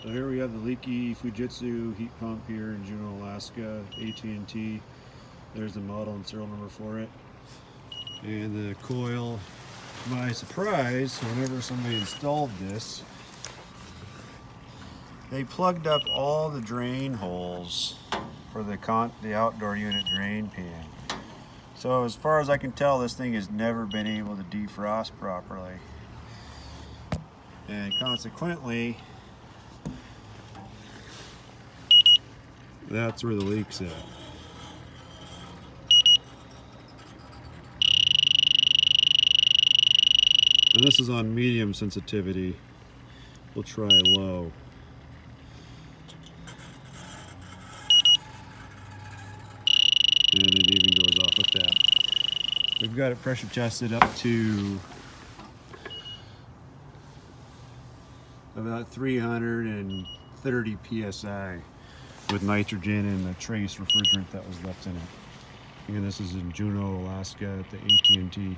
So here we have the leaky Fujitsu heat pump here in Juneau, Alaska, At&t. There's the model and serial number for it. And the coil, to my surprise, whenever somebody installed this, they plugged up all the drain holes for the outdoor unit drain pan. So as far as I can tell, this thing has never been able to defrost properly. And consequently, that's where the leak's at. And this is on medium sensitivity. We'll try low. And it even goes off with that. We've got it pressure tested up to about 330 psi with nitrogen and the trace refrigerant that was left in it. Again, this is in Juneau, Alaska at the At&t